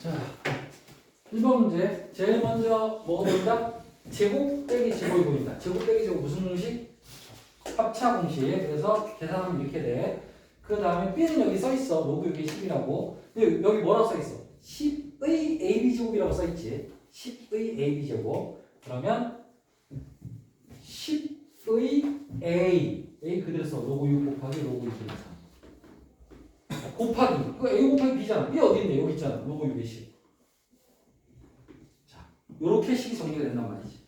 자, 1번 문제. 제일 먼저 뭐가 보인다? 제곱 빼기 제곱이 보인다. 제곱 빼기 제곱 무슨 공식? 합차 공식. 그래서 계산하면 이렇게 돼. 그 다음에 B는 여기 써있어. 로그 6이 10이라고. 근데 여기 뭐라고 써있어? 10의 AB제곱이라고 써있지. 10의 AB제곱. 그러면 10의 A 그대로 써. 로그 6 곱하기 로그 2 곱하기. 그 A 곱하기 B잖아. B 어디 있는데? 여기 있잖아. 로그 6의 10. 자, 요렇게 식이 정리가 된단 말이지.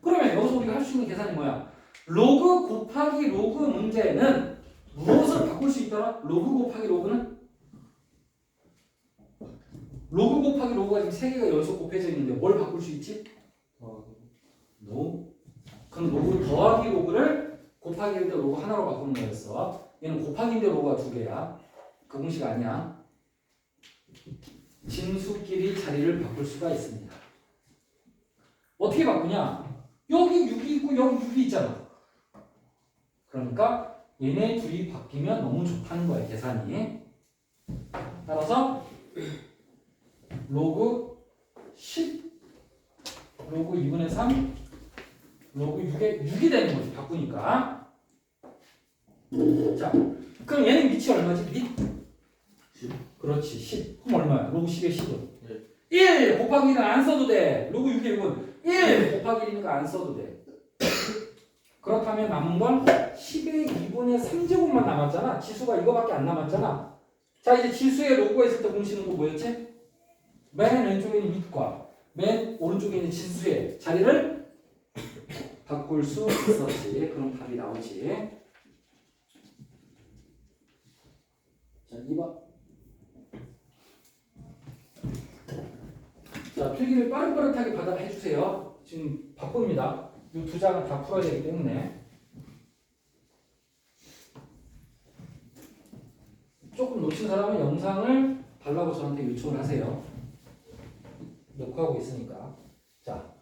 그러면 여기서 우리가 할 수 있는 계산이 뭐야? 로그 곱하기 로그 문제는 무엇을 바꿀 수 있더라? 로그 곱하기 로그는? 로그 곱하기 로그가 지금 3개가 여기서 곱해져 있는데 뭘 바꿀 수 있지? 노. 그럼 로그 더하기 로그를 곱하기일 때 로그 하나로 바꾸는 거였어. 얘는 곱하기인데 로그가 2개야. 그 공식 아니야. 진수끼리 자리를 바꿀 수가 있습니다. 어떻게 바꾸냐? 여기 6이 있고 여기 6이 있잖아. 그러니까 얘네 둘이 바뀌면 너무 좋다는 거야, 계산이. 따라서 로그 10 로그 2분의 3 로그 6이 되는 거지, 바꾸니까. 자, 그럼 얘는 밑이 얼마지? 밑? 10. 그렇지, 10. 그럼 얼마야? 로그 10의 10은? 네. 1 곱하기 1은 안 써도 돼. 로그 6의 6은 1 곱하기 1이니까 안 써도 돼. 그렇다면 남은 건 10의 2분의 3제곱만 남았잖아. 지수가 이거밖에 안 남았잖아. 자, 이제 지수의 로그가 있을 때 공식은 또 뭐였지? 맨 왼쪽에 있는 밑과 맨 오른쪽에 있는 진수의 자리를 바꿀 수 있었지. 그럼 답이 나오지. 자, 2번. 자, 필기를 빠릿빠릿하게 받아 해주세요. 지금 바쁩니다. 이 두 장을 다 풀어야 되기 때문에. 조금 놓친 사람은 영상을 달라고 저한테 요청을 하세요. 녹화하고 있으니까. 자,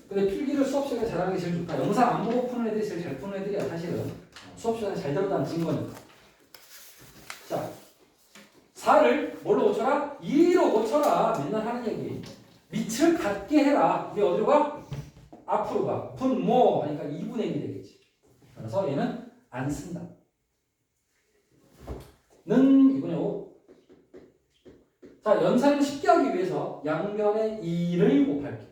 근데 필기를 수업 시간에 잘하는 게 제일 좋다. 영상 안 보고 푸는 애들이 제일 잘 푸는 애들이야, 사실은. 수업 시간에 잘 들었다는 증거니까. 자, 4를 뭘로 고쳐라? 2로 고쳐라. 맨날 하는 얘기. 밑을 같게 해라. 우리 어디로 가? 앞으로 가. 분모 하니까 2분의 1이 되겠지. 그래서 얘는 안 쓴다. 는 2분의 5. 자, 연산을 쉽게 하기 위해서 양변에 2를 곱할게.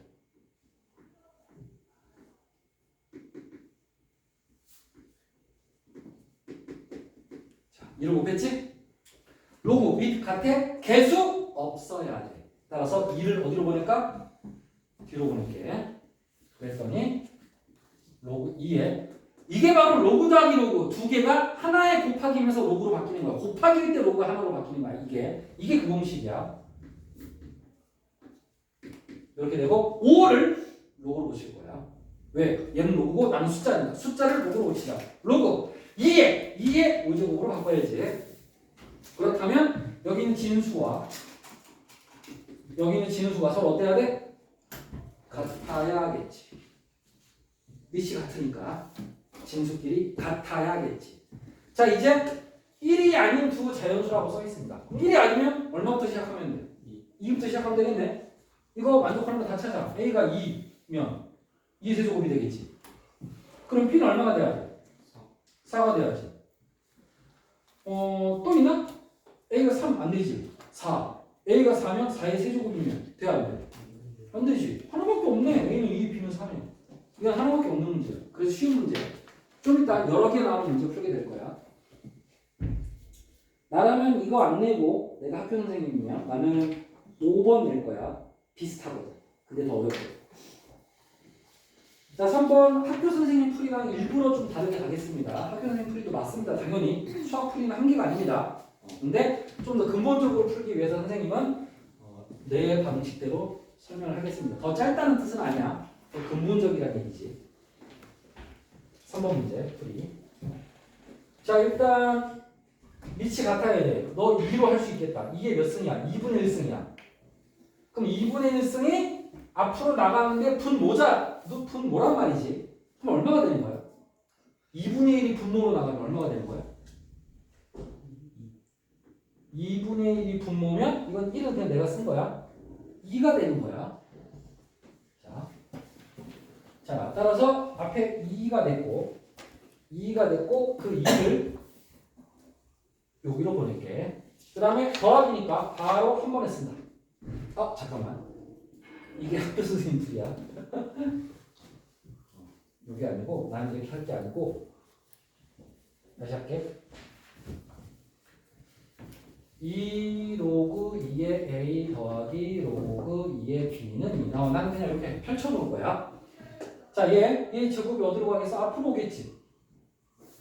자, 2를 곱했지? 로그 밑 같아? 개수 없어야 돼. 따라서 2를 어디로 보낼까? 뒤로 보낼게. 그랬더니 로그 2에 이게 바로 로그 더하기 로그 두 개가 하나의 곱하기면서 로그로 바뀌는 거야. 곱하기일 때 로그가 하나로 바뀌는 거야. 이게 그 공식이야. 이렇게 되고 5를 로그로 고칠 거야. 왜? 얘는 로그고 나는 숫자니까. 숫자를 로그로 고치자. 로그 2에 5제곱으로 바꿔야지. 그렇다면 여기 있는 진수와 여기 있는 진수가 서로 어때야 돼? 같아야겠지. 밑이 같으니까 진수끼리 같아야겠지. 자, 이제 1이 아닌 두 자연수라고 써 있습니다. 1이 아니면 얼마부터 시작하면 돼? 2부터 시작하면 되겠네. 이거 만족하는 거 다 찾아. A가 2면 2의 세제곱이 되겠지. 그럼 B는 얼마가 돼야 돼? 4가 돼야지. 또 있나? A가 3 안 되지. 4. A가 4면 4의 세제곱이면 돼야 안 돼? 안 되지. 하나밖에 없네. A는 2, B는 3이야. 이건 하나밖에 없는 문제야. 그래서 쉬운 문제야. 좀 이따 여러 개 나오는 문제 풀게 될 거야. 나라면 이거 안 내고 내가 학교 선생님이면 나는 5번 낼 거야. 비슷하거든. 근데 더 어렵거든. 자, 3번 학교 선생님 풀이랑 일부러 좀 다르게 가겠습니다. 학교 선생님 풀이도 맞습니다. 당연히 수학 풀이는 한계가 아닙니다. 근데 좀 더 근본적으로 풀기 위해서 선생님은 내 방식대로 설명을 하겠습니다. 더 짧다는 뜻은 아니야. 더 근본적이라는 얘기지. 3번 문제 풀이. 자, 일단 밑이 같아야 돼. 너 2로 할 수 있겠다. 이게 몇 승이야? 2분의 1승이야. 그럼 2분의 1승이 앞으로 나가는데 분모자. 너 분모란 말이지. 그럼 얼마가 되는 거야? 2분의 1이 분모로 나가면 얼마가 되는 거야? 2분의 1이 분모면 이건 1은 그냥 내가 쓴 거야. 2가 되는 거야. 자, 따라서 앞에 2가 됐고 그 2를 여기로 보낼게. 그 다음에 더하기니까 바로 한 번에 쓴다. 잠깐만. 이게 학교 선생님 풀이야. 여기 아니고 난 이렇게 할 게 아니고 다시 할게. 2 로그 2의 A 더하기 로그 2의 B는 2. 나는 그냥 이렇게 펼쳐놓을 거야. 자, 얘 제곱이 어디로 가겠어? 앞으로 오겠지.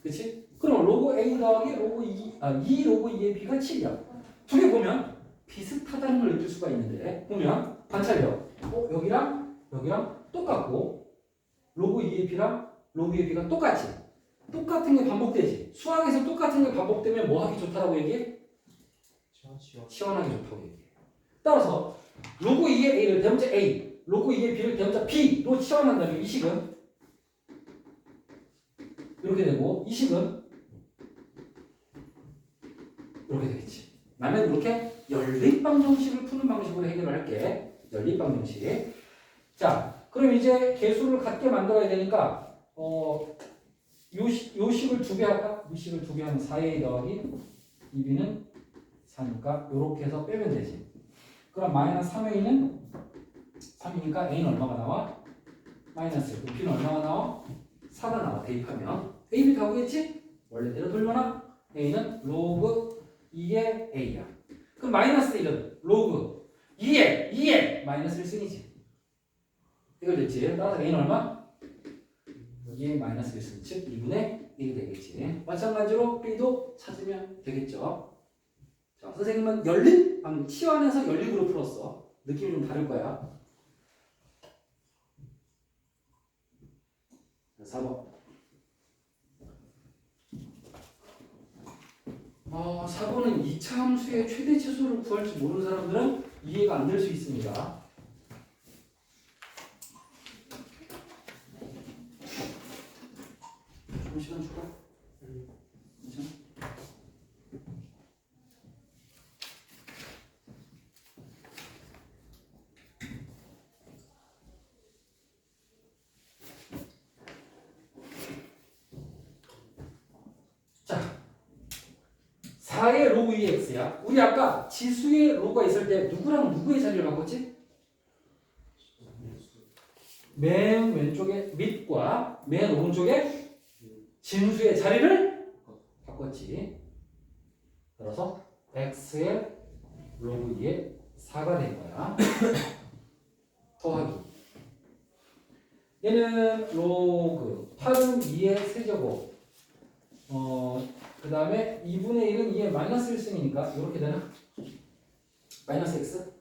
그치? 그럼 로그 A 더하기 로그 2 로그 2의 B가 7이야. 두 개 보면 비슷하다는 걸 느낄 수가 있는데, 보면 관찰력. 여기랑 똑같고 로그 2의 B랑 로그 2의 B가 똑같지. 똑같은 게 반복되지. 수학에서 똑같은 게 반복되면 뭐 하기 좋다라고 얘기해? 시원하게 좋다고 얘기해. 따라서 로그 2의 A를 대문자 A, 로그 2의 B를 대문자 B로 치환한다면 이 식은 이렇게 되고 이 식은 이렇게 되겠지. 나는 이렇게 연립방정식을 푸는 방식으로 해결을 할게. 연립방정식. 자, 그럼 이제 개수를 같게 만들어야 되니까 요 식을 두 개 할까? 이 식을 두 개 하면 4a 더하기 2b는 4니까 이렇게 해서 빼면 되지. 그럼 마이너스 3a는 3이니까 a는 얼마가 나와? 마이너스. 그럼 b는 얼마가 나와? 4가 나와. 대입하면 a, b 다 오겠지? 원래대로 돌려놔. a는 로그 2의 a야. 그럼 마이너스 1은 로그 2의 마이너스 1승이지. 이걸 됐지. 따라서 a는 얼마? 2의 마이너스 1승, 즉 2분의 1이 되겠지. 마찬가지로 b도 찾으면 되겠죠. 자, 선생님은 치환해서 연립으로 풀었어. 느낌이 좀 다를 거야. 4번. 4번은 2차 함수의 최대 최소를 구할 줄 모르는 사람들은 이해가 안 될 수 있습니다. 좀 시간 줄까? 괜찮아? 자, 4의 로그 2x야. 우리 아까 지수의 로그가 있을 때 누구랑 누구의 자리를 바꿨지? 맨 왼쪽에 밑과 맨 오른쪽에 진수의 자리를 바꿨지. 따라서 x의 로그 2의 4가 된 거야. 더하기. 얘는 로그 8은 2의 세제곱. 그 다음에 2분의 1은 2의 마이너스 1승이니까 이렇게 되나? 마이너스 x.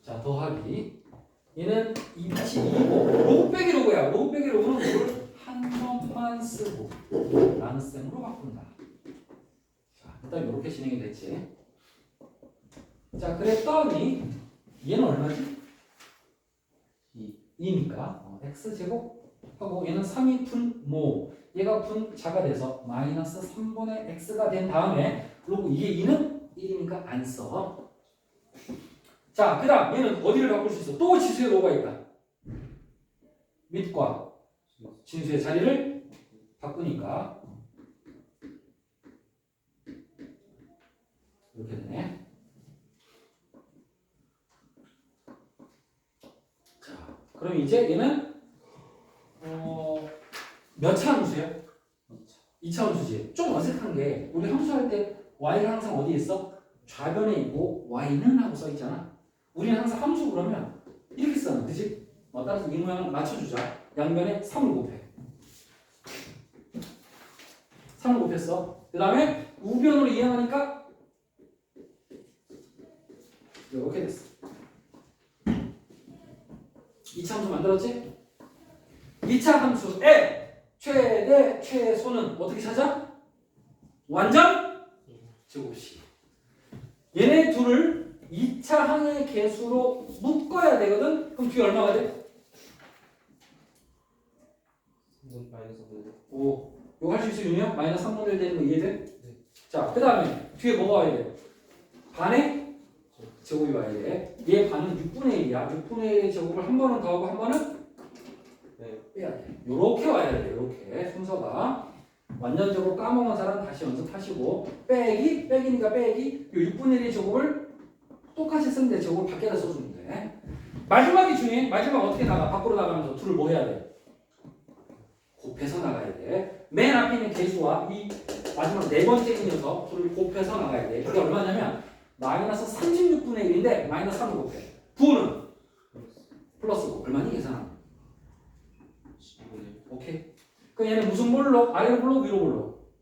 자, 더하기. 얘는 2빛이 2고 로그 빼기 로그야. 로그 빼기 로그는 뭐를 한 번만 쓰고 나눗셈으로 바꾼다. 자, 일단 이렇게 진행이 됐지. 자, 그랬더니 얘는 얼마지? 2니까 x제곱 하고 얘는 3이 분모, 얘가 분자가 돼서 마이너스 3분의 x가 된 다음에 로그 이게 2는 1이니까 안 써. 자, 그 다음 얘는 어디를 바꿀 수 있어? 또 지수의 로가 있다. 밑과 진수의 자리를 바꾸니까 이렇게 되네. 자, 그럼 이제 얘는 몇 차 함수야? 2차 함수지. 좀 어색한 게 우리 함수할 때 y가 항상 어디에 있어? 좌변에 있고 y는 하고 써 있잖아. 우리는 항상 함수 그러면 이렇게 써는 그지? 따라서 이 모양을 맞춰주자. 양변에 3을 곱해. 3을 곱했어. 그 다음에 우변으로 이행하니까 이렇게 됐어. 2차 함수 만들었지? 2차 함수의 최대 최소는 어떻게 찾아? 완전 제곱식. 얘네 둘을 2차 항의 개수로 묶어야 되거든. 그럼 뒤에 얼마가 돼? 3분의 마이너스 3분의 5. 이거 할 수 있어, 윤희야? 마이너스 3분의 1 되는 거 이해돼? 네. 자, 그 다음에 뒤에 뭐가 와야 돼? 반의 제곱이 와야 돼. 얘 반은 6분의 1이야. 6분의 1의 제곱을 한 번은 더하고 한 번은 네. 빼야 돼. 요렇게 와야 돼. 요렇게 순서가. 완전적으로 까먹은 사람 다시 연습하시고 빼기니까 빼기 요 6분의 1의 제곱을 똑같이 쓰면 돼. 제곱을 밖에다 써주면 돼. 마지막이 중요해. 마지막 어떻게 나가? 밖으로 나가면서 둘을 뭐 해야 돼? 곱해서 나가야 돼. 맨 앞에 있는 개수와 이 마지막 네 번째 있는 녀석 둘을 곱해서 나가야 돼. 그게 얼마냐면 마이너스 36분의 1인데 마이너스 3을 곱해. 9는 플러스고 얼마니 계산하면 12분의 오케이. 그럼 얘는 무슨 볼록? 아래로 볼록? 위로 볼록?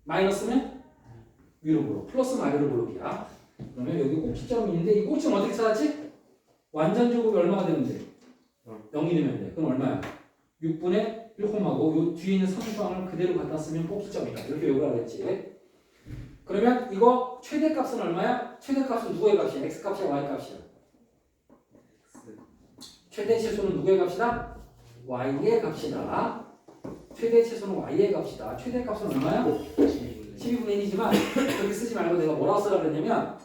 마이너스면 위로 볼록. 플러스는 아래로 볼록이야. 그러면 여기 꼭지점이 있는데 이 꼭지점 어떻게 찾았지? 완전 제곱이 얼마가 되는데? 0이 되면 돼. 그럼 얼마야? 6분의 1콤마고 요 뒤에 있는 상수항을 그대로 갖다 쓰면 꼭지점이다. 이렇게 요구를 하겠지. 그러면 이거 최대값은 얼마야? 최대값은 누구의 값이야? x값이야? y값이야? X. 최대 최소는 누구의 값이다? y의 값이다. 최대 최소는 y의 값이다. 최대 값은 얼마야? 12분의 12분의 1이지만 여기 쓰지 말고 내가 뭐라고 쓰라 그랬냐면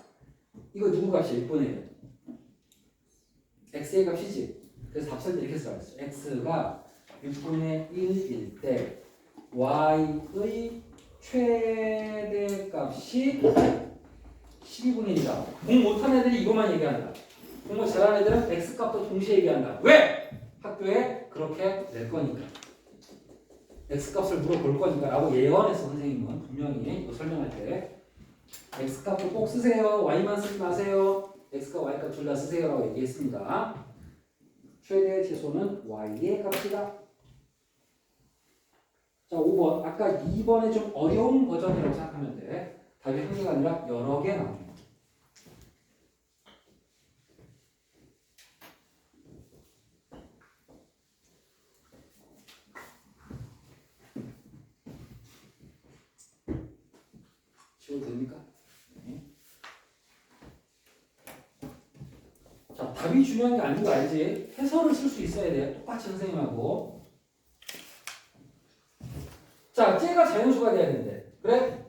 이거 누구 값이야? 6분의 1. x의 값이지. 그래서 답 쓸 때 이렇게 써야 돼. x가 6분의 1일 때 y의 최대값이 12분의 1이다. 공 못한 애들이 이것만 얘기한다. 공부 잘하는 애들은 x값도 동시에 얘기한다. 왜? 학교에 그렇게 낼 거니까. x값을 물어볼 거니까 라고 예언했어. 선생님은 분명히 이거 설명할 때 x값도 꼭 쓰세요. y만 쓰지 마세요. x값 y값 둘 다 쓰세요 라고 얘기했습니다. 최대 최소는 y의 값이다. 자 5번 아까 2번에 좀 어려운 버전이라고 생각하면 돼. 답이 한 개가 아니라 여러 개 나옵니다. 지워도 됩니까? 네. 자 답이 중요한 게 아닌 거 알지? 해설을 쓸 수 있어야 돼. 똑같이 선생님하고. 자, 쟤가 자연수가 돼야 되는데. 그래?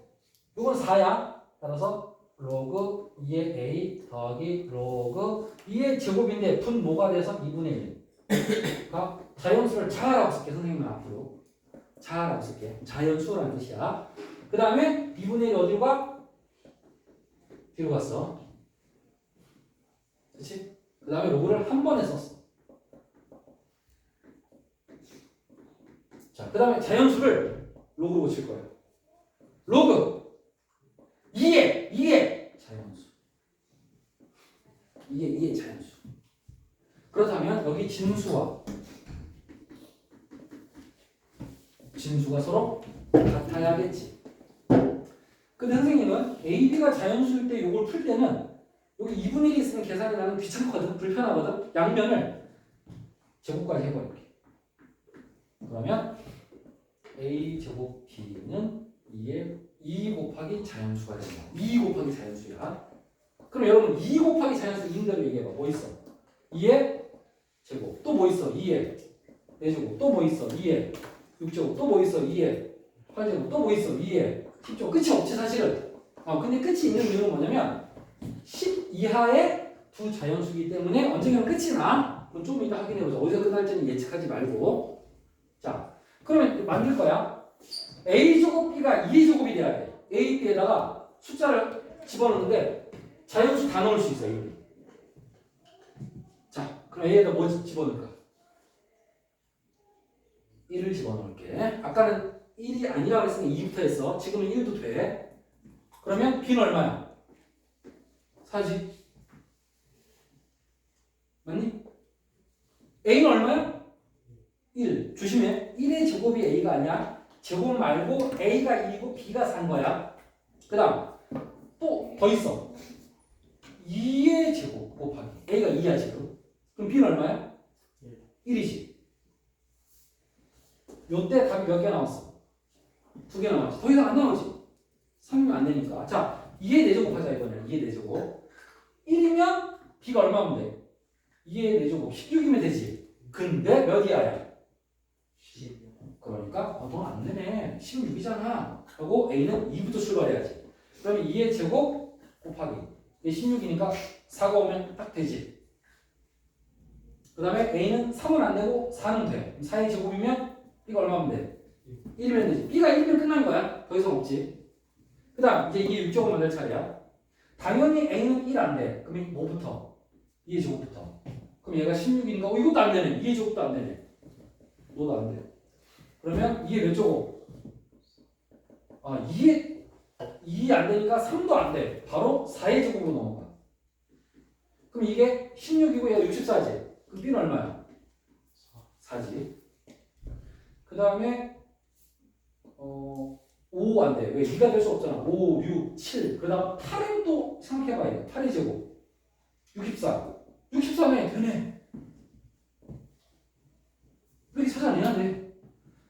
이건 4야. 따라서 로그 2의 a 더하기 로그 2의 제곱인데 분 뭐가 돼서 2분의 1. 그러니까 자연수를 자라고 쓸게. 선생님은 앞으로. 자라고 쓸게. 자연수라는 뜻이야. 그 다음에 2분의 1 어디로 가? 뒤로 갔어. 그치? 그 다음에 로그를 한 번에 썼어. 자, 그 다음에 자연수를 로그로 고칠 거예요. 로그 2의 자연수. 2의 자연수. 그렇다면 여기 진수가 서로 같아야겠지. 근데 선생님은 A, B가 자연수일 때 이걸 풀 때는 여기 2분의 1이 있으면 계산이 나는 귀찮거든. 불편하거든. 양면을 제곱까지 해버릴게. 그러면 A 제곱 B는 2 곱하기 자연수가 된다. 2 곱하기 자연수야. 그럼 여러분 2 곱하기 자연수 인대로 얘기해봐. 뭐 있어? 2의 제곱. 또 뭐 있어? 2의 4제곱. 또 뭐 있어? 2의 6제곱. 또 뭐 있어? 2의 8제곱. 또 뭐 있어? 2의 10제곱. 끝이 없지 사실은. 근데 끝이 있는 이유는 뭐냐면 10 이하의 두 자연수이기 때문에 언젠가는 끝이 나. 그럼 좀 이따 확인해보자. 어디서 끝날지는 예측하지 말고. 자. 그러면 만들 거야. A제곱 B가 2제곱이 돼야 돼. A, B에다가 숫자를 집어넣는데 자연수 다 넣을 수 있어. A, B. 자, 그럼 A에다 뭐 집어넣을까? 1을 집어넣을게. 아까는 1이 아니라고 했으니까 2부터 했어. 지금은 1도 돼. 그러면 B는 얼마야? 4지. 맞니? A는 얼마야? 1. 조심해. 1의 제곱이 A가 아니야. 제곱 말고 A가 1이고 B가 4인 거야. 그 다음 또 더 있어. 2의 제곱 곱하기 A가 2야 지금. 그럼 B는 얼마야? 1이지. 요때 답이 몇 개 나왔어? 2개 나왔지. 더 이상 안 나오지. 3이면 안 되니까. 자, 2의 4제곱 하자 이번에. 2의 4제곱. 1이면 B가 얼마면 돼? 2의 4제곱 16이면 되지. 근데 몇 이하야? 10. 그러니까 너 안 되네. 16이잖아. 하고 A는 2부터 출발해야지. 그러면 2의 제곱 곱하기 이게 16이니까 4가 오면 딱 되지. 그 다음에 A는 3은 안 되고 4는 돼. 4의 제곱이면 B가 얼마면 돼? 1이면 되지. B가 1이면 끝난 거야. 더 이상 없지. 그 다음 이제 이게 6제곱 만들 차례야. 당연히 A는 1 안 돼. 그러면 뭐부터? 2의 제곱부터. 그럼 얘가 16인가? 이것도 안 되네. 2의 제곱도 안 되네. 너도 안 돼. 그러면 2의 몇 제곱? 2이 안 되니까 3도 안 돼. 바로 4의 제곱으로 넘어가. 그럼 이게 16이고 얘가 64지. 그럼 B는 얼마야? 4지. 그 다음에 5 안 돼. 왜? 2가 될 수 없잖아. 5, 6, 7. 그 다음 8은 또 생각해봐야 돼. 8의 제곱. 64. 64네. 되네. 이렇게 찾아내야 돼.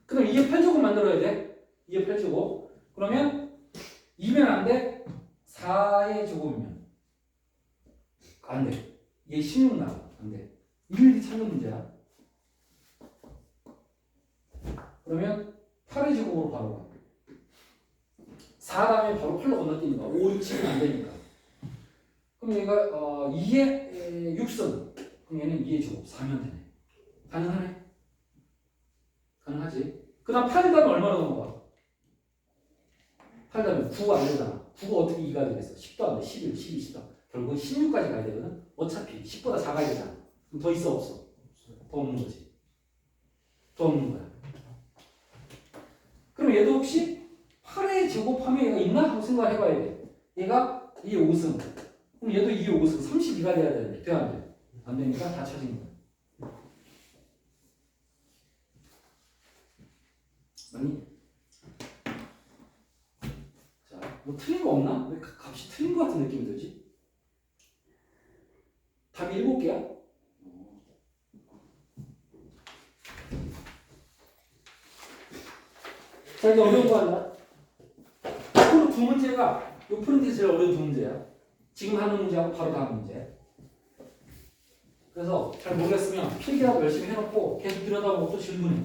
그럼 2의 8제곱 만들어야 돼. 2의 8제곱. 그러면 2면 안 돼. 4의 제곱이면 안 돼. 얘 16 나와. 안 돼. 일일이 찾는 문제야. 그러면 8의 제곱으로 바로 가. 4 다음에 바로 8로 건너뛰니까 5, 6, 7은 안 되니까. 그럼 얘가 2의 6승. 그럼 얘는 2의 제곱 4면 되네. 가능하네. 가능하지. 그 다음 8 다음에 얼마나 넘어가? 8 다음에 9가 안 되잖아. 9가 어떻게 2가 되겠어? 10도 안 돼. 11, 12, 10도. 결국은 16까지 가야 되거든. 어차피 10보다 작아야 되잖아. 그럼 더 있어 없어? 더 없는 거지. 더 없는 거야. 그럼 얘도 혹시 8의 제곱하면 얘가 있나? 하고 생각을 해봐야 돼. 얘가 2의 5승. 그럼 얘도 2의 5승. 32가 돼야 되는데. 돼 안 돼? 안 되니까 다 찾은 거야. 아니? 자, 뭐 틀린 거 없나? 왜 값이 틀린 거 같은 느낌이 들지? 답이 7개야? 자, 이제 어려운 거 한다. 앞으로 두 문제가, 요 프린트 제일 어려운 두 문제야. 지금 하는 문제하고 바로 다음 문제. 그래서 잘 모르겠으면 필기라도 열심히 해놓고 계속 들여다보고 또 질문해.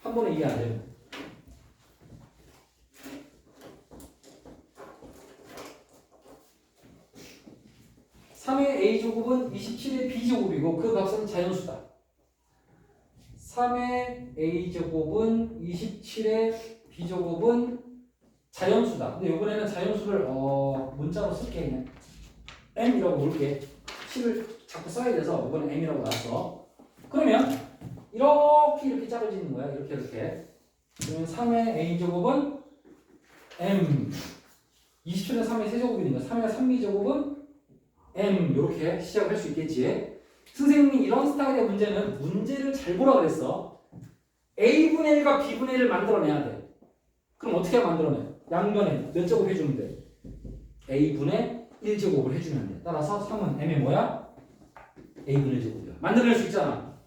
한 번에 이해 안 되면. (3의 a제곱은 27의 b제곱이고 그 값은 자연수다). 3의 a제곱은 27의 b제곱은 자연수다. 근데 이번에는 자연수를 문자로 쓸게. 그냥 m이라고 볼게. 10을 자꾸 써야 돼서 이번에 m이라고 나왔어. 그러면 이렇게 짜여지는 거야. 이렇게. 그러면 3의 a제곱은 m 27의 3의 세제곱이니까 3의 3b제곱은 m 이렇게 시작을 할 수 있겠지. 선생님이 이런 스타일의 문제는 문제를 잘 보라 그랬어. a분의 1과 b분의 1을 만들어내야 돼. 그럼 어떻게 만들어내? 양변에 몇 제곱 해주면 돼? a분의 1제곱을 해주면 돼. 따라서 3은 m의 뭐야? a분의 1제곱이야. 만들어낼 수 있잖아.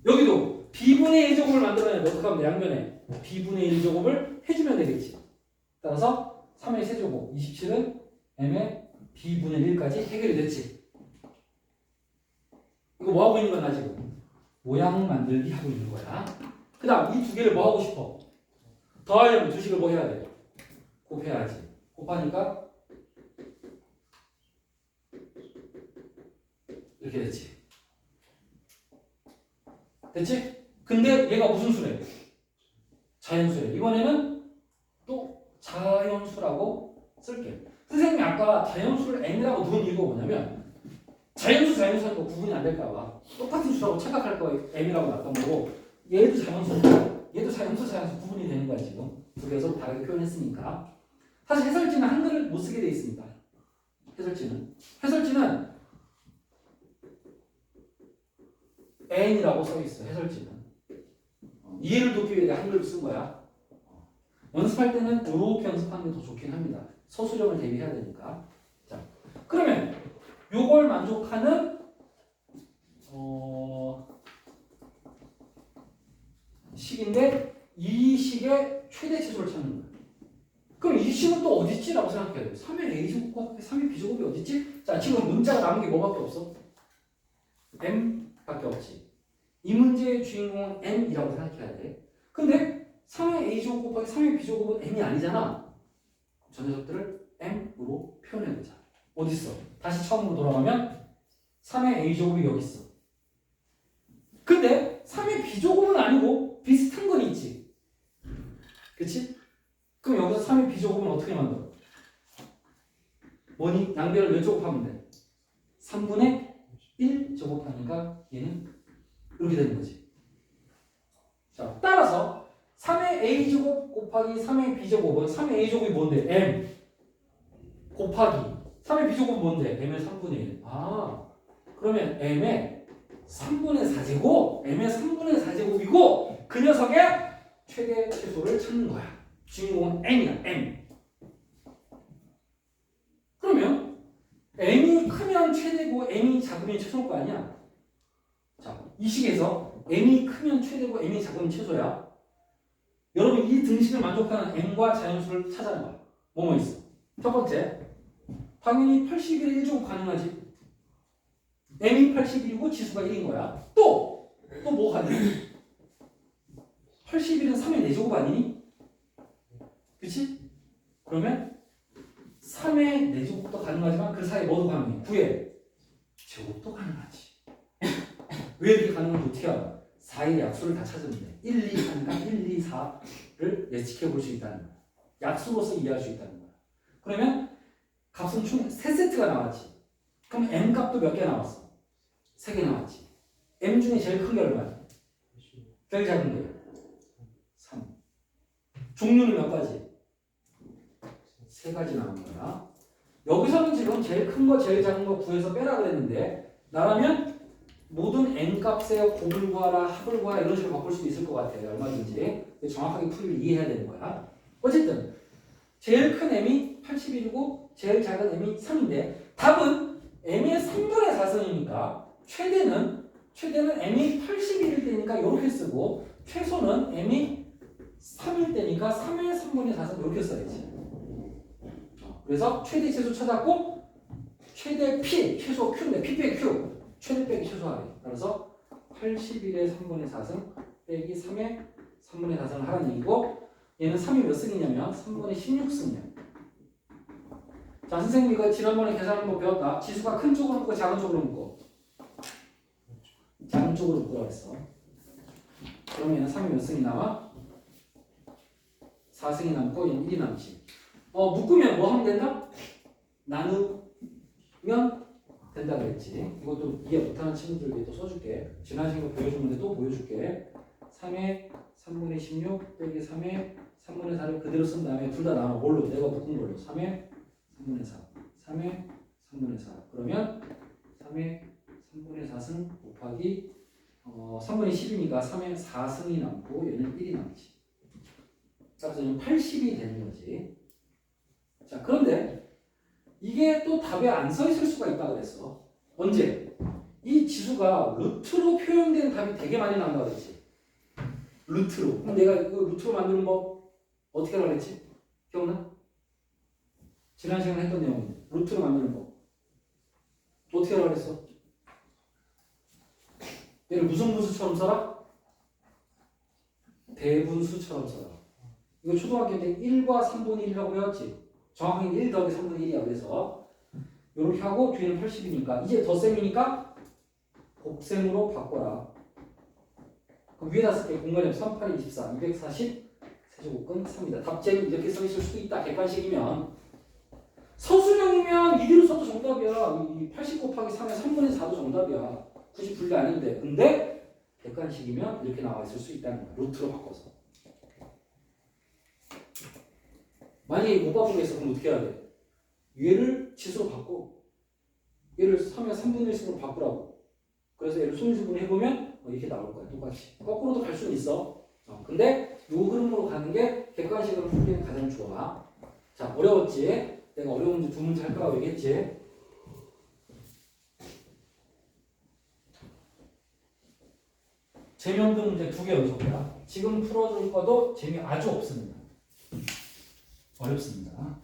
여기도 b분의 1제곱을 만들어내야 돼. 어떻게 하면 돼? 양변에 b분의 1제곱을 해주면 되겠지. 따라서 3의 세제곱 27은 m의 b분의 1까지 해결이 됐지. 이거 뭐 하고 있는 거야 나 지금? 모양 만들기 하고 있는 거야. 그 다음 이 두 개를 뭐 하고 싶어? 더하려면 두 식을 뭐 해야 돼? 곱해야지. 곱하니까 이렇게 됐지. 됐지? 근데 얘가 무슨 수래? 자연수래. 이번에는 또 자연수라고 쓸게. 선생님이 아까 자연수를 n이라고 넣은 이유가 뭐냐면 자연수하고 구분이 안 될까 봐. 똑같은 수라고 착각할 거예요. m이라고 놨던 거고 얘도 자연수고 얘도 자연수 구분이 되는 거야 지금. 두 개 서로 다르게 표현했으니까. 사실 해설지는 한글을 못 쓰게 돼 있습니다. 해설지는 n이라고 써 있어. 해설지는 이해를 돕기 위해 한글을 쓴 거야. 연습할 때는 이렇게 연습하는 게 더 좋긴 합니다. 서술형을 대비해야 되니까. 자, 그러면 요걸 만족하는 식인데 이 식의 최대 최소를 찾는 거야. 그럼 이 식은 또 어디 있지라고 생각해야 돼. 3의 a제곱과 3의 b제곱이 어디 있지? 자, 지금 문자가 남은 게 뭐밖에 없어? m밖에 없지. 이 문제의 주인공은 m이라고 생각해야 돼. 근데 3의 a제곱 곱하기 3의 b제곱은 m이 아니잖아. 저 녀석들을 m으로 표현해보자. 어딨어? 다시 처음으로 돌아가면 3의 a제곱이 여기 있어. 근데 3의 b제곱은 아니고 비슷한 건 있지. 그치? 그럼 여기서 3의 b제곱은 어떻게 만들어? 뭐니? 양변을 몇 제곱하면 돼? 3분의 1 제곱하니까 얘는 이렇게 되는 거지. 자, 따라서 3의 a제곱 곱하기 3의 b제곱은 3의 a제곱이 뭔데? m 곱하기 3의 b제곱은 뭔데? m의 3분의 1. 아, 그러면 m의 3분의 4제곱, m의 3분의 4제곱이고 그 녀석의 최대 최소를 찾는 거야. 주인공은 m이야, m. 그러면 m이 크면 최대고 m이 작으면 최소일 거 아니야? 자, 이 식에서 m이 크면 최대고 m이 작으면 최소야. 여러분 이 등식을 만족하는 m과 자연수를 찾아낸 거야. 뭐뭐 있어? 첫 번째, 당연히 81의 1제곱 가능하지. m이 81이고 지수가 1인 거야. 또 뭐 가능해? 81은 3의 4제곱 아니니? 그치? 그러면 3의 4제곱도 가능하지만 그 사이에 뭐도 가능해? 9의 제곱도 가능하지. 왜 이렇게 가능한지 어떻게 알아? 4의 약수를 다 찾으면 돼. 1, 2, 3과 1, 2, 4를 예측해 볼 수 있다는 거야. 약수로서 이해할 수 있다는 거야. 그러면 값은 총 3세트가 나왔지. 그럼 m 값도 몇 개 나왔어? 3개 나왔지. m 중에 제일 큰 게 얼마야? 제일 작은 게 3. 종류는 몇 가지? 3가지 나온 거야. 여기서는 지금 제일 큰 거, 제일 작은 거 구해서 빼라 그랬는데 나라면 모든 n 값의 곱을 구하라, 합을 구하라 이런 식으로 바꿀 수도 있을 것 같아요. 얼마든지. 정확하게 풀이를 이해해야 되는 거야. 어쨌든 제일 큰 m이 81이고 제일 작은 m이 3인데 답은 m의 3분의 4승이니까 최대는 m이 81일 때니까 이렇게 쓰고 최소는 m이 3일 때니까 3의 3분의 4승 이렇게 써야지. 그래서 최대 최소 찾았고 최대 p 최소 q인데 p 빼기 q 최대 빼기 최소하래. 따라서 81의 3분의 4승 빼기 3의 3분의 4승을 하라는 얘기고 얘는 3이 몇 승이냐면 3분의 16승이야. 자, 선생님 이거 지난번에 계산한 거 배웠다. 지수가 큰 쪽으로 묶고 작은 쪽으로 묶고 작은 쪽으로 묶으라고 했어. 그러면 얘는 3이 몇 승이 남아? 4승이 남고 얘는 1이 남지. 묶으면 뭐 하면 된다? 나누면 된다 그랬지. 이것도 이해 못하는 친구들 위해 또 써줄게. 지난 시간에 보여줬는데 또 보여줄게. 3의 3분의 16 빼기 3의 3분의 4를 그대로 쓴 다음에 둘 다 나눠. 뭘로? 내가 묶은 걸로. 3의 3분의 4. 3의 3분의 4. 그러면 3의 3분의 4승 곱하기 3분의 10이니까 3의 4승이 남고 얘는 1이 남지. 따라서 얘는 80이 되는 거지. 자, 그런데 이게 또 답에 안 써 있을 수가 있다 그랬어. 언제? 이 지수가 루트로 표현된 답이 되게 많이 나온다 그랬지. 루트로. 그럼 내가 그 루트로 만드는 법 어떻게 하라고 그랬지? 기억나? 지난 시간에 했던 내용인데 루트로 만드는 법 어떻게 하라고 그랬어? 얘를 무슨 분수처럼 써라? 대분수처럼 써라. 이거 초등학교 때 1과 3분의 1이라고 배웠지? 정확하게 1 더하기 3분의 1이야. 그래서 이렇게 하고 뒤에는 80이니까 이제 덧셈이니까 곱셈으로 바꿔라. 그럼 위에다 쓸게. 공간이 3, 8, 24, 240 세제곱근 3이다. 답제는 이렇게 써 있을 수도 있다. 객관식이면. 서술형이면 이대로 써도 정답이야. 이 80 곱하기 3의 3분의 4도 정답이야. 굳이 분리 안 해도 돼. 근데 객관식이면 이렇게 나와 있을 수 있다는 거야. 루트로 바꿔서. 만약에 못 바꾸겠어. 그럼 어떻게 해야 돼? 얘를 지수로 바꿔. 얘를 3의 3분의 1승으로 바꾸라고. 그래서 얘를 소인수분 해보면 이렇게 나올 거야. 똑같이. 거꾸로도 갈 수는 있어. 근데 이 흐름으로 가는 게 객관식으로 풀기는 가장 좋아. 자, 어려웠지? 내가 어려운 문제 2문제 할 거라고 얘기했지? 재미없는 문제 2개 연속이야. 지금 풀어줄 거도 재미 아주 없습니다. 어렵습니다.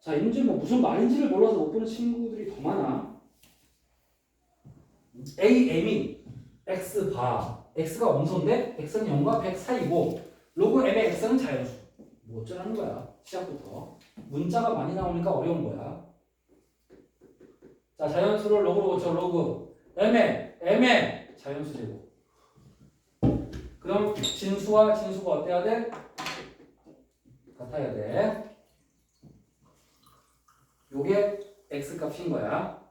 자, 이 문제 뭐 무슨 말인지를 몰라서 못 보는 친구들이 더 많아. AM이 X 바. X가 원소인데 X는 0과 100 사이고 로그 M의 X는 자연수. 뭐 어쩌라는 거야. 시작부터. 문자가 많이 나오니까 어려운 거야. 자, 자연수를 로그로 고쳐. 로그 M의 자연수 제곱. 그럼 진수와 진수가 어때야 돼? 같아야 돼. 요게 X값인 거야.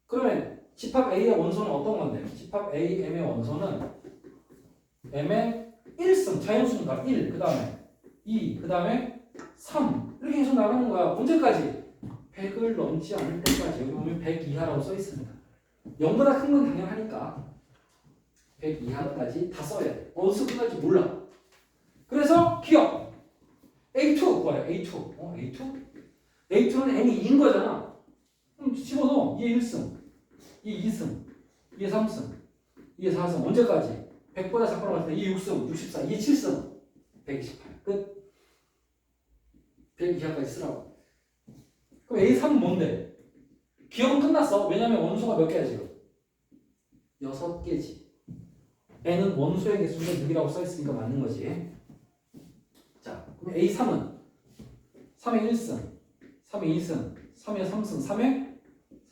그러면 집합 A의 원소는 어떤 건데? 집합 A, M의 원소는 M의 1승, 자연수니까 1, 그 다음에 2, 그 다음에 3 이렇게 계속 나가는 거야. 언제까지? 100을 넘지 않을 때까지. 여기 보면 100 이하라고 써 있습니다. 0보다 큰 건 당연하니까 100 이하까지 다 써야 돼. 어디서 끝날지 몰라. 그래서 기억 A2 뭐야? A2 A2? A2는 M이 2인 거잖아. 그럼 집어넣어. 얘 1승, 얘 2승, 얘 3승, 얘 4승. 언제까지? 100보다 작거나 같을 때 얘 6승, 64, 얘 7승, 128. 끝. 100 이하까지 쓰라고. 그럼 A3은 뭔데? 기억은 끝났어. 왜냐면 원소가 몇 개야 지금? 6개지. N은 원소의 개수인데 6이라고 써있으니까 맞는 거지. 자, 그럼 A3은 3의 1승, 3의 2승, 3의 3승, 3의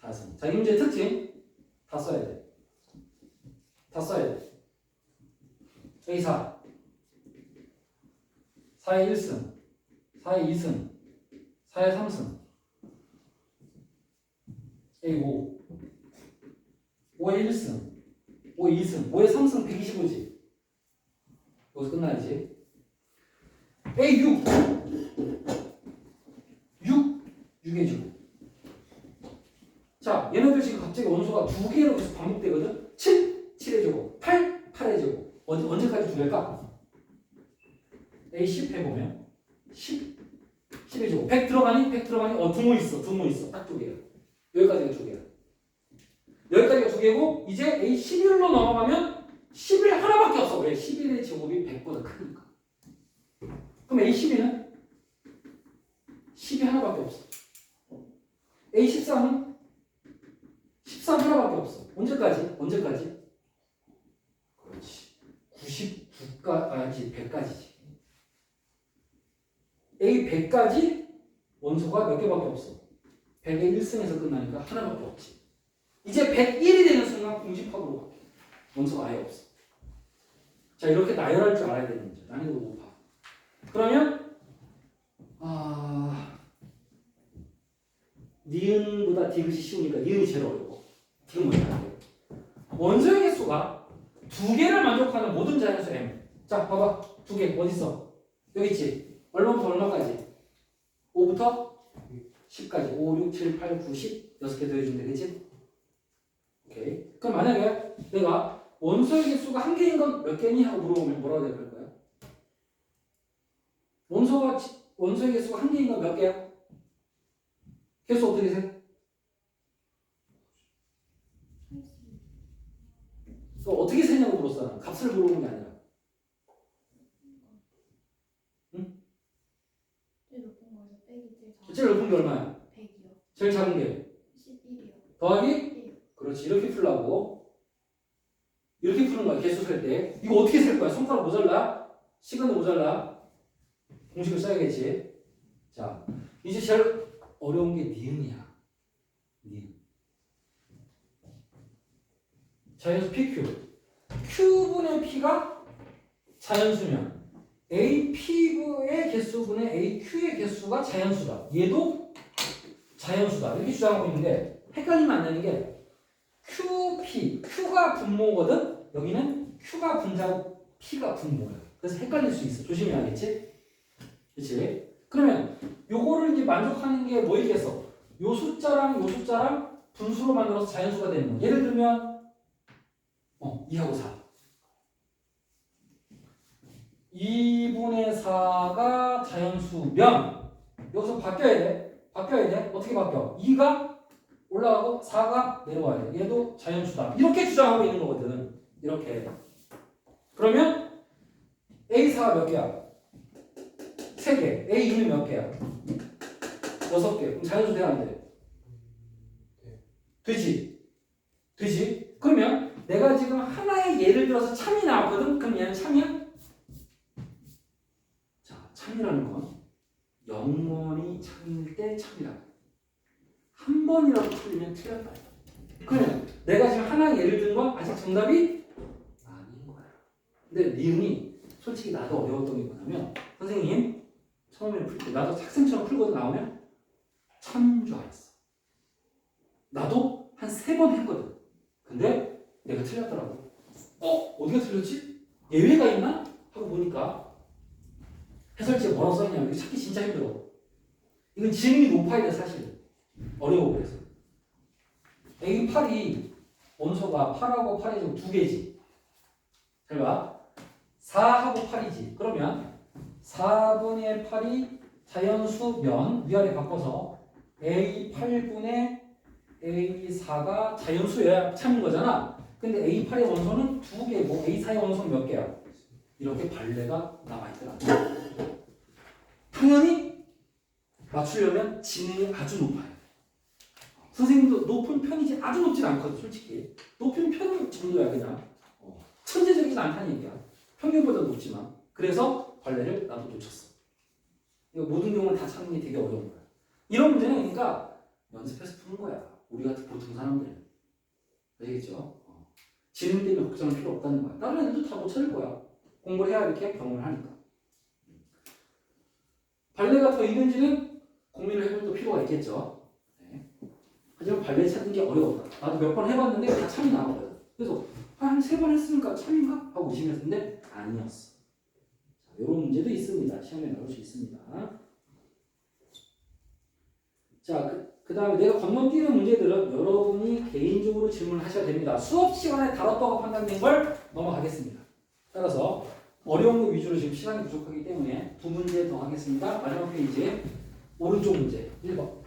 4승. 자, 이 문제의 특징 다 써야 돼. 다 써야 돼. A4 4의 1승, 4의 2승, 4의 3승. A5 5의 1승, 5의 2승, 5의 3승 125지. 여기서 끝나야지. A6 6의 제곱. 자, 얘네들 지금 갑자기 원소가 두 개로 계속 반복되거든. 7의 제곱, 8의 제곱. 언제까지 두 개일까? A10 해보면 10의 제곱. 100 들어가니? 100 들어가니? 등호 있어. 딱 두 개야. 여기까지가 두 개야. 여기까지가 두 개고 이제 A11로 넘어가면 11 하나밖에 없어. 왜? 11의 제곱이 100보다 크니까. 그럼 A12는 10이 하나밖에 없어. A13은 13 하나밖에 없어. 언제까지? 그렇지. 99까지, 100까지지. A100까지 원소가 몇 개밖에 없어. 100의 1승에서 끝나니까 하나밖에 없지. 이제 101이 되는 순간 공집합으로 바뀌어. 원소가 아예 없어. 자, 이렇게 나열할 줄 알아야 되는 거죠. 난이도 높아. 그러면 니은보다 디귿이 쉬우니까 니은이 제일 어려워. 디귿 먼저 할게요. 원소의 개수가 두 개를 만족하는 모든 자연수 M. 자, 봐봐. 두 개 어디 있어? 여기 있지. 얼마부터 얼마까지? 5부터 10까지. 5, 6, 7, 8, 9, 10. 6개 더해주면 되겠지? 오케이. 그럼 만약에 내가 원소의 개수가 한 개인 건 몇 개니? 하고 물어보면 뭐라고 대답할 거야? 원소의 개수가 한 개인 건 몇 개야? 개수 어떻게 세? 어떻게 세냐고 물었잖아. 값을 물어보는 게 아니라. 응? 제일 높은 거에서 빼기 제일 높은 게 얼마야? 100이요. 제일 작은 게? 11이요. 더하기? 1. 그렇지. 이렇게 풀라고. 이렇게 푸는 거야. 개수 셀 때. 이거 어떻게 셀 거야? 손가락 모자라? 시간도 모자라? 공식을 써야겠지. 자, 이제 제일 어려운 게 니은이야. 니은. 자연수 PQ. Q분의 P가 자연수면 AP의 개수분의 AQ의 개수가 자연수다. 얘도 자연수다. 이렇게 주장하고 있는데 헷갈리면 안 되는 게 QP, Q가 분모거든. 여기는 Q가 분자고 P가 분모야. 그래서 헷갈릴 수 있어. 조심해야겠지? 그렇지? 그러면 요거를 이제 만족하는 게 뭐이겠어? 요 숫자랑 분수로 만들어서 자연수가 되는 거. 예를 들면 2하고 4. 2분의 4가 자연수면 여기서 바뀌어야 돼. 어떻게 바뀌어? 2가 올라가고 4가 내려와야 돼. 얘도 자연수다. 이렇게 주장하고 있는 거거든. 이렇게. 그러면 A4가 몇 개야? 3개. A2는 몇 개야? 6개. 그럼 자연수 돼, 안 돼? 되지? 되지? 그러면 내가 지금 하나의 예를 들어서 참이 나왔거든? 그럼 얘는 참이야? 자, 참이라는 건 영원히 참일 때 참이라고. 한 번이라도 틀리면 틀렸다. 그러면 내가 지금 하나의 예를 든 건 아직 정답이 아닌 거야. 근데 니은이 솔직히 나도 어려웠던 게 뭐냐면 선생님 처음에 풀 때 나도 학생처럼 풀거든 나오면 참인 줄 알았어. 나도 한 3번 했거든. 근데 내가 틀렸더라고. 어디가 틀렸지? 예외가 있나? 하고 보니까 해설지에 뭐라고 써있냐면 이거 찾기 진짜 힘들어. 이건 지능이 높아야 돼 사실. 어려워 그래서. 여기 8이 원소가 8하고 8이 좀 2개지. 잘 봐. 4하고 8이지. 그러면 4분의 8이 자연수면 위아래 바꿔서 A8분의 A4가 자연수여야 참인 거잖아. 근데 A8의 원소는 2개고 A4의 원소는 몇 개야? 이렇게 발레가 남아있더라. 당연히 맞추려면 지능이 아주 높아요. 선생님도 높은 편이지 아주 높진 않거든 솔직히. 높은 편 정도야 그냥. 천재적이진 않다는 얘기야. 평균보다 높지만. 그래서 발레를 나도 놓쳤어. 이거 모든 경우는 다 찾는 게 되게 어려운 거야. 이런 문제는 그러니까 연습해서 푸는 거야. 우리 같은 보통 사람들은. 알겠죠? 지능 때문에 걱정할 필요 없다는 거야. 다른 애들도 다 못 찾을 거야. 공부를 해야 이렇게 경험을 하니까. 발레가 더 있는지는 고민을 해볼 또 필요가 있겠죠. 네. 하지만 발레 찾는 게 어려웠다. 나도 몇 번 해봤는데 다 참이 나왔거든. 그래서 한 3번 했으니까 참인가? 하고 의심했는데 아니었어. 자, 이런 문제도 있습니다. 시험에 나올 수 있습니다. 자, 그 다음에 내가 건너뛰는 문제들은 여러분이 개인적으로 질문을 하셔야 됩니다. 수업 시간에 다뤘다고 판단된 걸 넘어가겠습니다. 따라서 어려운 거 위주로 지금 시간이 부족하기 때문에 2문제 더 하겠습니다. 마지막 페이지 오른쪽 문제 1번.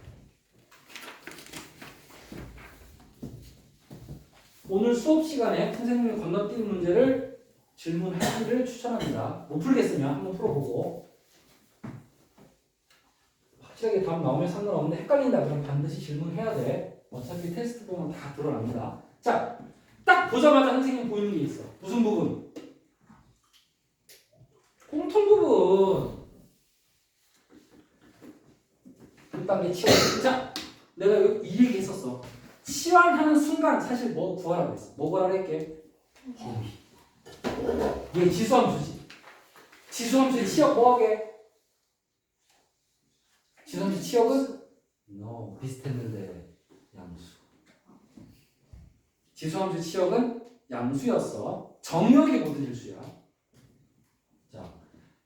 오늘 수업 시간에 선생님이 건너뛰는 문제를 질문하기를 추천합니다. 못 풀겠으면 한번 풀어보고 확실하게 답 나오면 상관없는데 헷갈린다 그러면 반드시 질문해야 돼. 어차피 테스트 보면 다 드러납니다. 자, 딱 보자마자 선생님 보이는 게 있어. 무슨 부분? 공통 부분. 6단계 치환. 자, 내가 이 얘기 했었어. 치환하는 순간 사실 뭐 구하라고 했어. 뭐 구하라고 했게? 범위. 얘 지수함수지. 지수함수의 치역 뭐하게? 지수함수 치역은? No. 비슷했는데 양수. 지수함수 치역은 양수였어. 정역이 모든 일수야. 자,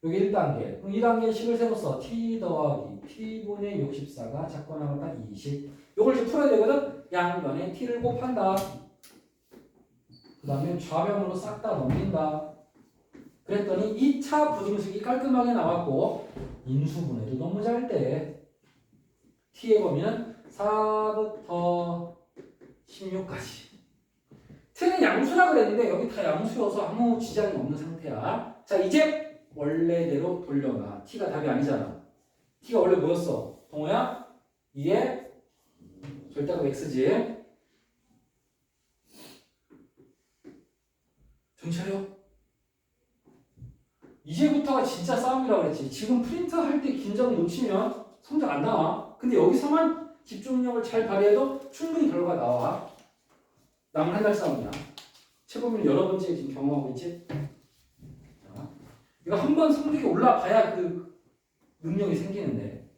여기 1단계. 그럼 2단계 식을 세웠어. t 더하기 t분의 64가 작고 나갔다 20. 요걸 이제 풀어야 되거든? 양변에 t를 곱한다. 그 다음에 좌변으로 싹 다 넘긴다. 그랬더니 2차 부등식이 깔끔하게 나왔고 인수분해도 너무 잘 돼. t의 범위는 4부터 16까지. t는 양수라 그랬는데 여기 다 양수여서 아무 지장이 없는 상태야. 자, 이제 원래대로 돌려놔. t가 답이 아니잖아. t가 원래 뭐였어? 동호야? 2에 절대값 x지. 정신 차려. 이제부터가 진짜 싸움이라고 그랬지. 지금 프린트 할 때 긴장 놓치면 성적 안 나와. 근데 여기서만 집중력을 잘 발휘해도 충분히 결과가 나와. 남은 한 달 싸움이야. 최고면 여러 번째 지금 경험하고 있지. 자, 이거 한번 성적이 올라가야 그 능력이 생기는데.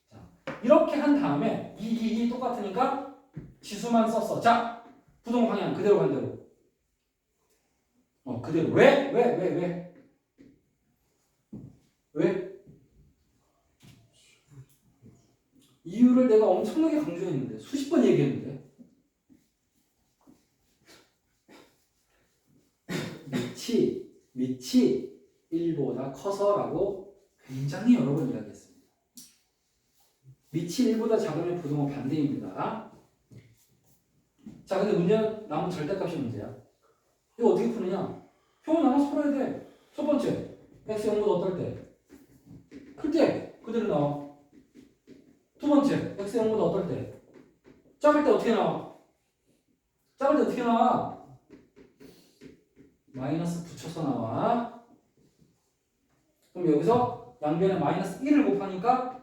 자, 이렇게 한 다음에 이 똑같으니까 지수만 썼어. 자, 부동 방향 그대로 간 대로. 그대로. 왜? 이유를 내가 엄청나게 강조했는데 수십 번 얘기했는데 밑이 1보다 커서라고 굉장히 여러 번 이야기했습니다. 밑이 1보다 작으면 부동은 반대입니다. 자, 근데 문제는 남은 절대값이 문제야. 이거 어떻게 푸느냐? 표현 나눠서 풀어야 돼. 첫 번째, x 0보다 어떨 때? 클 때 그대로 나와. 두 번째, x 0보다 어떨 때? 작을 때 어떻게 나와? 작을 때 어떻게 나와? 마이너스 붙여서 나와. 그럼 여기서 양변에 마이너스 1을 곱하니까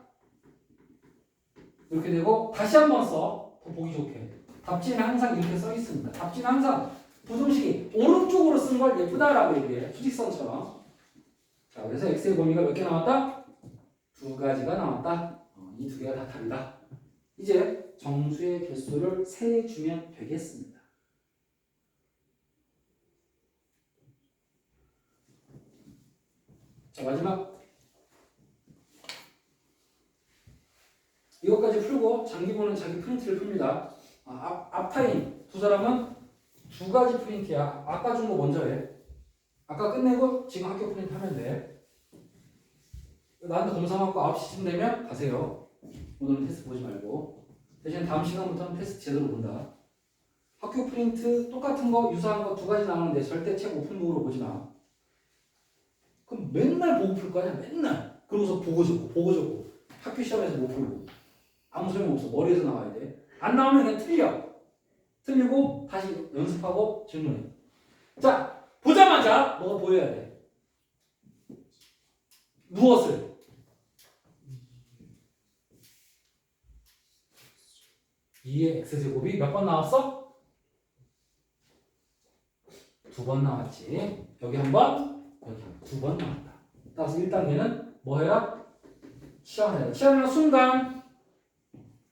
이렇게 되고 다시 한 번 써. 더 보기 좋게. 답지는 항상 이렇게 써 있습니다. 답지는 항상 부등식이 오른쪽으로 쓴 걸 예쁘다라고 얘기해. 수직선처럼. 자, 그래서 x의 범위가 몇 개 나왔다? 두 가지가 나왔다. 이 두 개가 다 답이다. 이제 정수의 개수를 세주면 되겠습니다. 자, 마지막. 이것까지 풀고 장기보는 자기 프린트를 풉니다. 앞타임 두 사람은 두 가지 프린트야. 아까 준 거 먼저 해. 아까 끝내고 지금 학교 프린트 하면 돼. 나한테 검사받고 9시쯤 되면 가세요. 오늘은 테스트 보지 말고. 대신 다음 시간부터는 테스트 제대로 본다. 학교 프린트 똑같은 거 유사한 거 두 가지 나오는데 절대 책 오픈북으로 보지 마. 그럼 맨날 보고 풀 거 아니야. 맨날. 그러고서 보고 적고. 학교 시험에서 못 풀고. 아무 소용없어. 머리에서 나와야 돼. 안 나오면 그냥 틀려. 틀리고 다시 연습하고 질문해. 자, 보자마자 뭐가 보여야 돼? 무엇을? (2의 x제곱이) 몇 번 나왔어? 두 번 나왔지. 여기 한 번, 여기 두 번 나왔다. 따라서 1단계는 뭐 해라? 치환해라. 치환하는 순간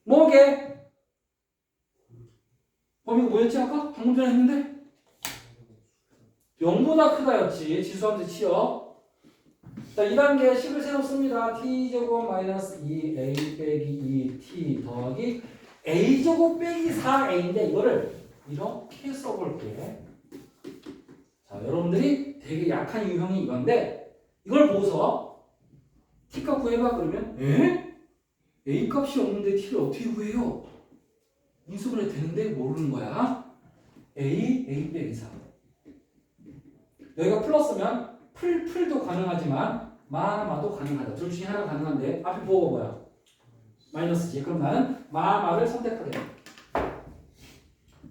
뭐게? 범위가 뭐였지 아까? 방금 전에 했는데? 0보다 크다였지. 지수함수 치어. 자, 2단계 식을 새로 씁니다. t제곱 마이너스 2a 빼기 2t 더하기 a제곱 빼기 4a인데 이거를 이렇게 써볼게. 자, 여러분들이 되게 약한 유형이 이건데 이걸 보고서 t값 구해봐 그러면 a 값이 없는데 t를 어떻게 구해요? 인수분해 되는데 모르는 거야. a 빼기 4. 여기가 플러스면 풀도 가능하지만 마도 가능하다. 둘 중에 하나 가능한데 앞에 보호가 뭐야? 마이너스지. 그럼 나는 마를 선택하게 돼.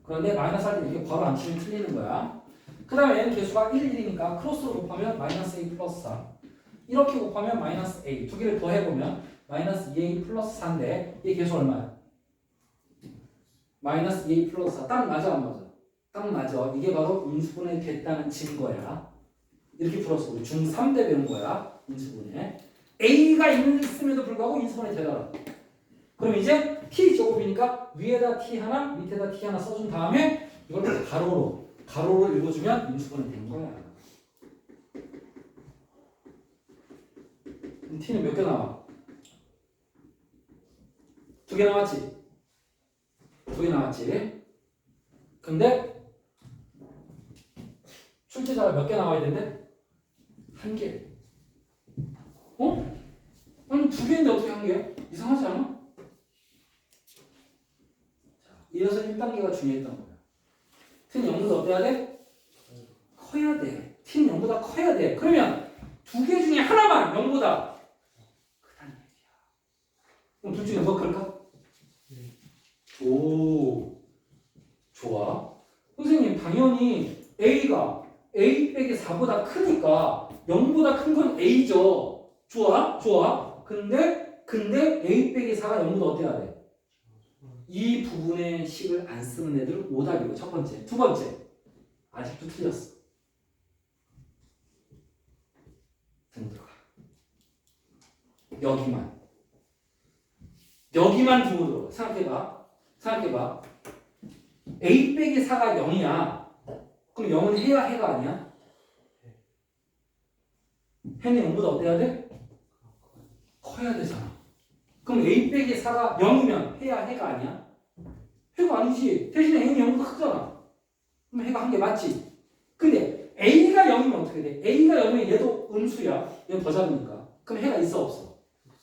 그런데 마이너스 할 때 이렇게 바로 안 치면 틀리는 거야. 그 다음에 얘는 개수가 1, 1이니까 크로스로 곱하면 마이너스 a 플러스 4. 이렇게 곱하면 마이너스 a. 두 개를 더해보면 마이너스 2a 플러스 4인데 이 개수 얼마야? 마이너스 2a 플러스 4. 딱 맞아 안 맞아? 딱 맞아. 이게 바로 인수분해 됐다는 증거야. 이렇게 풀었어. 우리 중3 때 배운 거야. 인수분해. a가 있음에도 불구하고 인수분해 되더라. 그럼 이제 t제곱이니까 위에다 t 하나, 밑에다 t 하나 써준 다음에 이걸 가로로 읽어주면 인수분해 된 거야. 그럼 t는 몇 개 나와? 두 개 나왔지? 두 개 나왔지? 근데 출제자가 몇 개 나와야 된대? 한 개. 어? 아니 두 개인데 어떻게 한 개야? 이상하지 않아? 자, 이래서 1단계가 중요했던 거야. t는 0보다 어때야 돼? 커야 돼. t는 0보다 커야 돼. 그러면 두 개 중에 하나만 0보다 크다는 얘기야. 그럼 둘 중에 뭐 클까? 오, 좋아. 선생님 당연히 a가 a 빼기 4보다 크니까 0보다 큰 건 a죠. 좋아. 근데 a 빼기 4가 0보다 어때야 돼? 이 부분의 식을 안 쓰는 애들은 오답이고 첫 번째. 두 번째, 아직도 틀렸어. 등 들어가. 여기만 등으로 들어가. 생각해봐. a 빼기 4가 0이야. 그럼 0은 해야 해가 아니야? 해는 0보다 어때야 돼? 커야 되잖아. 그럼 a 빼기 4가 0이면 해야 해가 아니야? 해가 아니지. 대신에 a는 0보다 크잖아. 그럼 해가 한 개 맞지? 근데 a가 0이면 어떻게 돼? a가 0이면 얘도 음수야. 얘는 더 작으니까. 그럼 해가 있어 없어?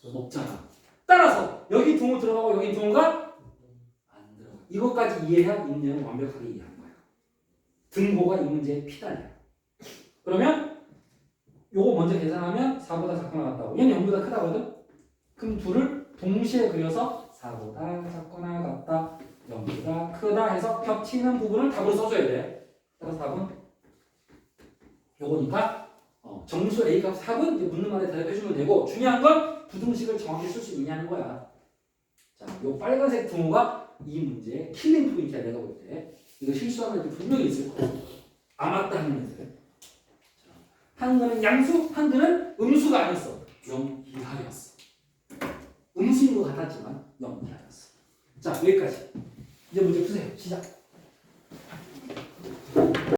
없잖아. 따라서 여기 등호 들어가고 여기 등호가 안 들어가. 이것까지 이해해야 인내는 완벽하게 이해하는 거야. 등호가 이 문제의 피달이야. 그러면 요거 먼저 계산하면 4보다 작고 나갔다고. 얘는 0보다 크다거든? 그럼 둘을 동시에 그려서 4보다 작거나 같다 0보다 크다 해서 겹치는 부분을 답으로 써줘야 돼. 따라서 답은 요거니까 정수 A 값 4은 이제 묻는 말에 대답해주면 되고 중요한 건 부등식을 정확히 쓸 수 있냐는 거야. 자, 요 빨간색 등호가 이 문제의 킬링 포인트야 내가 볼 때. 이거 실수하는 애들 분명히 있을 거야. 아 맞다 하는 애들. 한글은 양수, 한글은 음수가 아니었어. 0 이하였어. 음수인 것 같았지만 0 이하였어. 자 여기까지. 이제 문제 푸세요. 시작.